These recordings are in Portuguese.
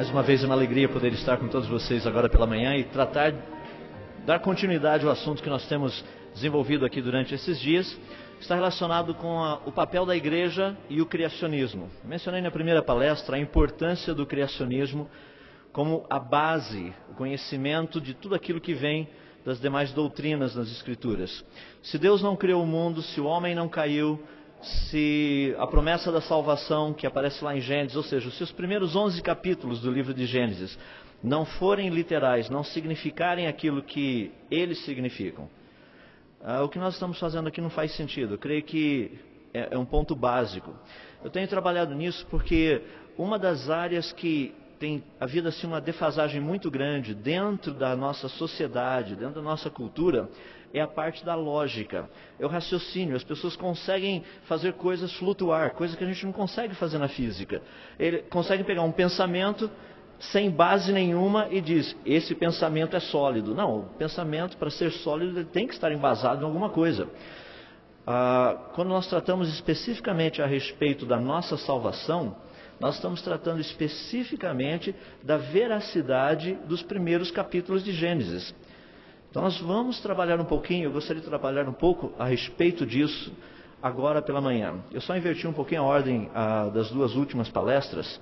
Mais uma vez é uma alegria poder estar com todos vocês agora pela manhã e dar continuidade ao assunto que nós temos desenvolvido aqui durante esses dias. Está relacionado com o papel da igreja e o criacionismo. Mencionei na primeira palestra a importância do criacionismo como a base, o conhecimento de tudo aquilo que vem das demais doutrinas nas Escrituras. Se Deus não criou o mundo, se o homem não caiu, se a promessa da salvação que aparece lá em Gênesis, ou seja, se os primeiros 11 capítulos do livro de Gênesis não forem literais, não significarem aquilo que eles significam, o que nós estamos fazendo aqui não faz sentido. Eu creio que é um ponto básico. Eu tenho trabalhado nisso porque uma das áreas que tem havido assim uma defasagem muito grande dentro da nossa sociedade, dentro da nossa cultura, é a parte da lógica, é o raciocínio. As pessoas conseguem fazer coisas flutuar, coisa que a gente não consegue fazer na física. Eles conseguem pegar um pensamento sem base nenhuma e diz, esse pensamento é sólido. Não, o pensamento, para ser sólido, ele tem que estar embasado em alguma coisa. Quando nós tratamos especificamente a respeito da nossa salvação, nós estamos tratando especificamente da veracidade dos primeiros capítulos de Gênesis. Então nós vamos trabalhar um pouquinho, eu gostaria de trabalhar um pouco a respeito disso agora pela manhã. Eu só inverti um pouquinho a ordem das duas últimas palestras.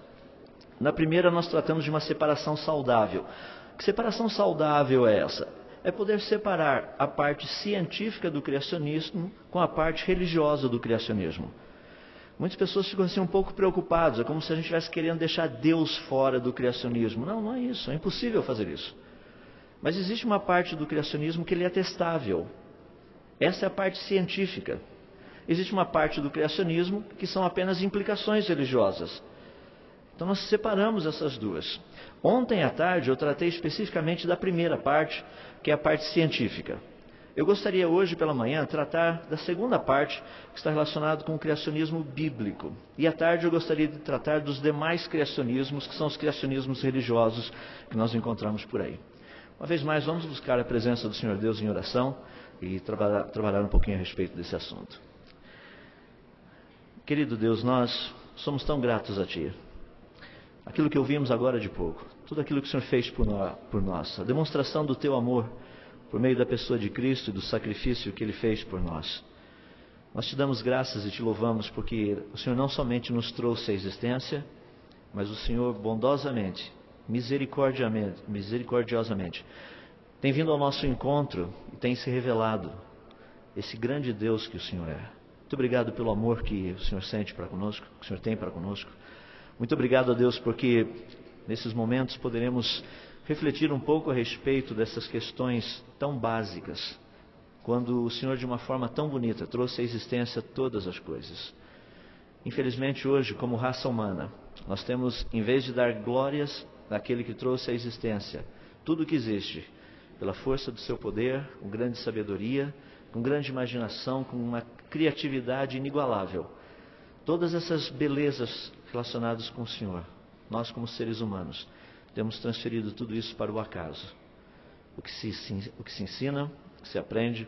Na primeira nós tratamos de uma separação saudável. Que separação saudável é essa? É poder separar a parte científica do criacionismo com a parte religiosa do criacionismo. Muitas pessoas ficam assim um pouco preocupadas, é como se a gente estivesse querendo deixar Deus fora do criacionismo. Não, não é isso, é impossível fazer isso. Mas existe uma parte do criacionismo que ele é testável. Essa é a parte científica. Existe uma parte do criacionismo que são apenas implicações religiosas. Então nós separamos essas duas. Ontem à tarde eu tratei especificamente da primeira parte, que é a parte científica. Eu gostaria hoje pela manhã tratar da segunda parte, que está relacionada com o criacionismo bíblico. E à tarde eu gostaria de tratar dos demais criacionismos, que são os criacionismos religiosos que nós encontramos por aí. Uma vez mais, vamos buscar a presença do Senhor Deus em oração e trabalhar um pouquinho a respeito desse assunto. Querido Deus, nós somos tão gratos a Ti. Aquilo que ouvimos agora de pouco, tudo aquilo que o Senhor fez por nós, a demonstração do Teu amor por meio da pessoa de Cristo e do sacrifício que Ele fez por nós. Nós Te damos graças e Te louvamos porque o Senhor não somente nos trouxe a existência, mas o Senhor bondosamente, misericordiosamente, tem vindo ao nosso encontro e tem se revelado esse grande Deus que o Senhor é. Muito obrigado pelo amor que o Senhor sente para conosco, que o Senhor tem para conosco. Muito obrigado a Deus porque nesses momentos poderemos refletir um pouco a respeito dessas questões tão básicas, quando o Senhor de uma forma tão bonita trouxe à existência todas as coisas. Infelizmente hoje, como raça humana, nós temos, em vez de dar glórias àquele que trouxe à existência tudo o que existe, pela força do seu poder, com grande sabedoria, com grande imaginação, com uma criatividade inigualável, todas essas belezas relacionadas com o Senhor, nós como seres humanos, temos transferido tudo isso para o acaso. O que se ensina, o que se aprende,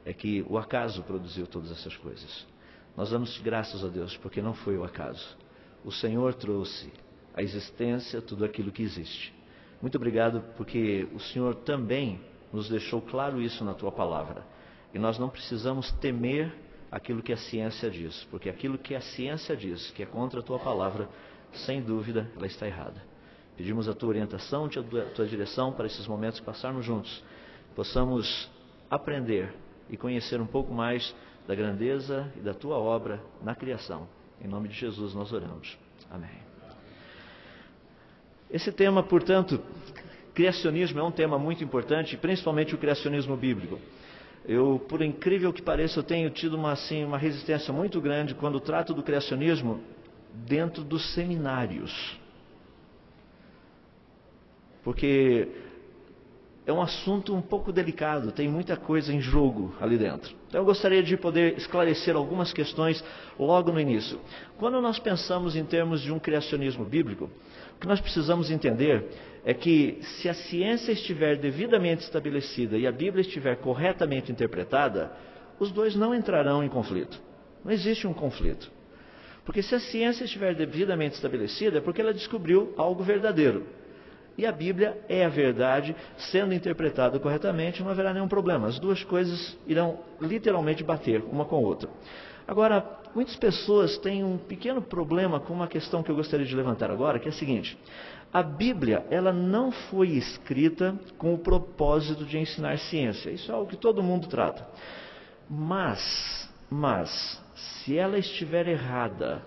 é que o acaso produziu todas essas coisas. Nós damos graças a Deus, porque não foi o acaso. O Senhor trouxe à existência tudo aquilo que existe. Muito obrigado, porque o Senhor também nos deixou claro isso na Tua Palavra. E nós não precisamos temer aquilo que a ciência diz, porque aquilo que a ciência diz, que é contra a Tua Palavra, sem dúvida, ela está errada. Pedimos a Tua orientação, a Tua direção para esses momentos que passarmos juntos. Possamos aprender e conhecer um pouco mais da grandeza e da Tua obra na criação. Em nome de Jesus nós oramos. Amém. Esse tema, portanto, criacionismo é um tema muito importante, principalmente o criacionismo bíblico. Por incrível que pareça, eu tenho tido uma resistência muito grande quando trato do criacionismo dentro dos seminários. Porque é um assunto um pouco delicado, tem muita coisa em jogo ali dentro. Então eu gostaria de poder esclarecer algumas questões logo no início. Quando nós pensamos em termos de um criacionismo bíblico, o que nós precisamos entender é que se a ciência estiver devidamente estabelecida e a Bíblia estiver corretamente interpretada, os dois não entrarão em conflito. Não existe um conflito. Porque se a ciência estiver devidamente estabelecida, é porque ela descobriu algo verdadeiro. E a Bíblia é a verdade, sendo interpretada corretamente, não haverá nenhum problema. As duas coisas irão literalmente bater uma com a outra. Agora, muitas pessoas têm um pequeno problema com uma questão que eu gostaria de levantar agora, que é a seguinte: a Bíblia, ela não foi escrita com o propósito de ensinar ciência. Isso é algo que todo mundo trata. Mas, se ela estiver errada,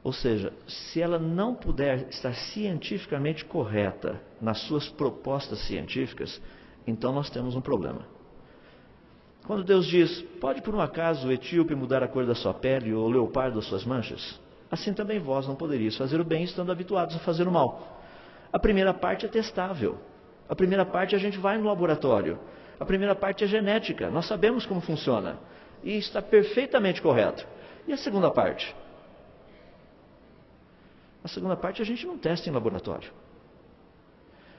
ou seja, se ela não puder estar cientificamente correta nas suas propostas científicas, então nós temos um problema. Quando Deus diz, pode por um acaso o etíope mudar a cor da sua pele ou o leopardo as suas manchas? Assim também vós não poderíeis fazer o bem estando habituados a fazer o mal. A primeira parte é testável. A primeira parte a gente vai no laboratório. A primeira parte é genética. Nós sabemos como funciona. E está perfeitamente correto. E a segunda parte? A segunda parte a gente não testa em laboratório.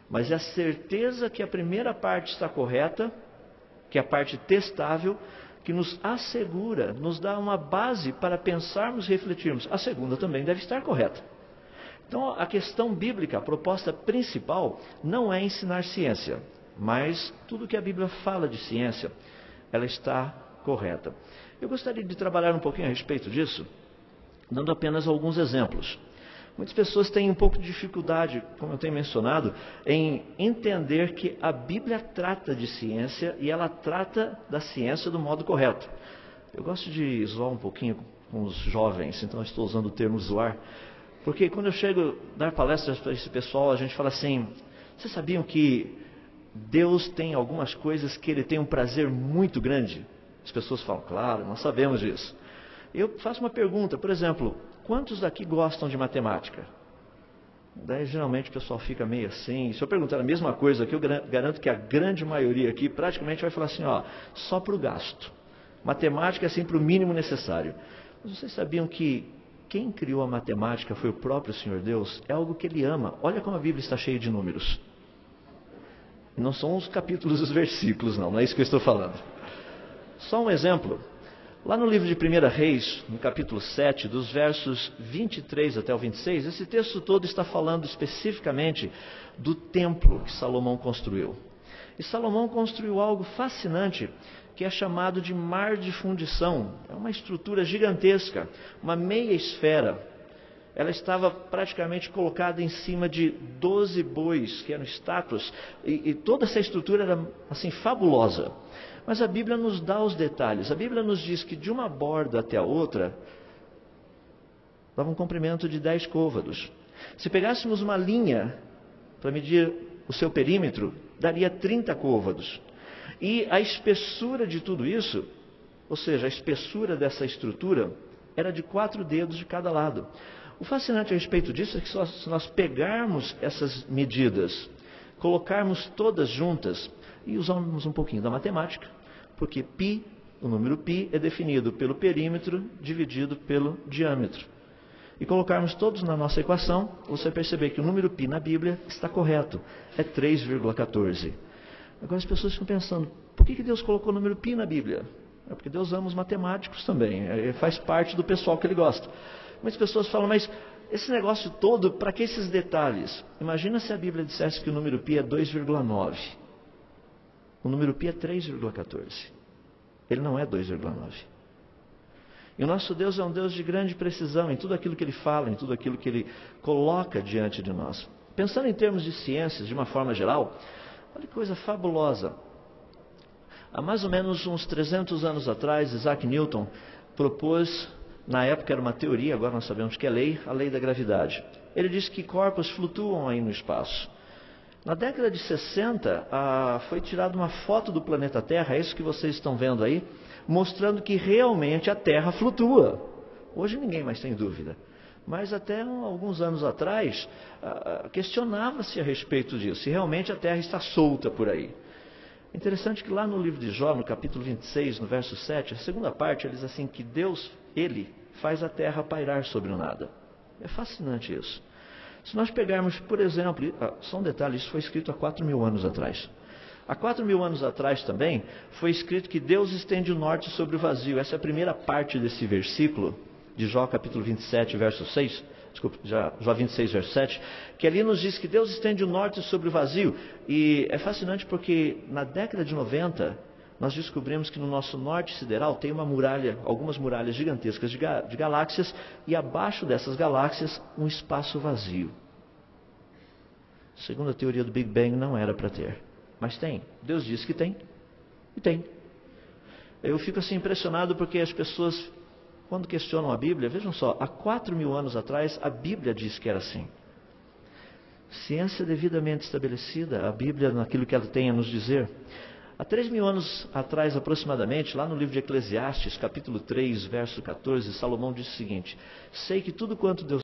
Mas é a certeza que a primeira parte está correta, que é a parte testável, que nos assegura, nos dá uma base para pensarmos e refletirmos. A segunda também deve estar correta. Então, a questão bíblica, a proposta principal, não é ensinar ciência, mas tudo que a Bíblia fala de ciência, ela está correta. Eu gostaria de trabalhar um pouquinho a respeito disso, dando apenas alguns exemplos. Muitas pessoas têm um pouco de dificuldade, como eu tenho mencionado, em entender que a Bíblia trata de ciência e ela trata da ciência do modo correto. Eu gosto de zoar um pouquinho com os jovens, então eu estou usando o termo zoar, porque quando eu chego a dar palestras para esse pessoal, a gente fala assim, vocês sabiam que Deus tem algumas coisas que Ele tem um prazer muito grande? As pessoas falam, claro, nós sabemos disso. Eu faço uma pergunta, por exemplo, quantos daqui gostam de matemática? Daí geralmente o pessoal fica meio assim. Se eu perguntar a mesma coisa aqui, eu garanto que a grande maioria aqui praticamente vai falar assim, ó, só para o gasto. Matemática é assim para o mínimo necessário. Mas vocês sabiam que quem criou a matemática foi o próprio Senhor Deus? É algo que Ele ama. Olha como a Bíblia está cheia de números. Não são os capítulos e os versículos, não é isso que eu estou falando. Só um exemplo. Lá no livro de 1 Reis, no capítulo 7, dos versos 23 até o 26, esse texto todo está falando especificamente do templo que Salomão construiu. E Salomão construiu algo fascinante, que é chamado de mar de fundição. É uma estrutura gigantesca, uma meia esfera. Ela estava praticamente colocada em cima de 12 bois, que eram estátuas, e toda essa estrutura era assim fabulosa. Mas a Bíblia nos dá os detalhes. A Bíblia nos diz que de uma borda até a outra, dava um comprimento de 10 côvados. Se pegássemos uma linha para medir o seu perímetro, daria 30 côvados. E a espessura de tudo isso, ou seja, a espessura dessa estrutura, era de 4 dedos de cada lado. O fascinante a respeito disso é que se nós pegarmos essas medidas, colocarmos todas juntas e usarmos um pouquinho da matemática, porque π, o número π, é definido pelo perímetro dividido pelo diâmetro. E colocarmos todos na nossa equação, você vai perceber que o número π na Bíblia está correto, é 3,14. Agora as pessoas ficam pensando, por que Deus colocou o número π na Bíblia? É porque Deus ama os matemáticos também, faz parte do pessoal que Ele gosta. Muitas pessoas falam, mas esse negócio todo, para que esses detalhes? Imagina se a Bíblia dissesse que o número π é 2,9. O número π é 3,14. Ele não é 2,9. E o nosso Deus é um Deus de grande precisão em tudo aquilo que Ele fala, em tudo aquilo que Ele coloca diante de nós. Pensando em termos de ciências, de uma forma geral, olha que coisa fabulosa. Há mais ou menos uns 300 anos atrás, Isaac Newton propôs, na época era uma teoria, agora nós sabemos que é lei, a lei da gravidade. Ele disse que corpos flutuam aí no espaço. Na década de 60, foi tirada uma foto do planeta Terra, é isso que vocês estão vendo aí, mostrando que realmente a Terra flutua. Hoje ninguém mais tem dúvida. Mas até alguns anos atrás, questionava-se a respeito disso, se realmente a Terra está solta por aí. Interessante que lá no livro de Jó, no capítulo 26, no verso 7, a segunda parte, ele diz assim, que Deus, Ele, faz a Terra pairar sobre o nada. É fascinante isso. Se nós pegarmos, por exemplo, só um detalhe, isso foi escrito há 4.000 anos atrás. Há 4.000 anos atrás também, foi escrito que Deus estende o norte sobre o vazio. Essa é a primeira parte desse versículo, de Jó capítulo 27, verso 6, desculpa, Jó 26, verso 7, que ali nos diz que Deus estende o norte sobre o vazio. E é fascinante porque na década de 90, nós descobrimos que no nosso norte sideral tem uma muralha, algumas muralhas gigantescas de galáxias, e abaixo dessas galáxias um espaço vazio. Segundo a teoria do Big Bang, não era para ter, mas tem. Deus disse que tem, e tem. Eu fico assim impressionado porque as pessoas, quando questionam a Bíblia, vejam só, há 4.000 anos atrás a Bíblia diz que era assim. Ciência devidamente estabelecida, a Bíblia naquilo que ela tem a nos dizer. Há 3.000 anos atrás aproximadamente, lá no livro de Eclesiastes, capítulo 3, verso 14, Salomão diz o seguinte: sei que tudo quanto Deus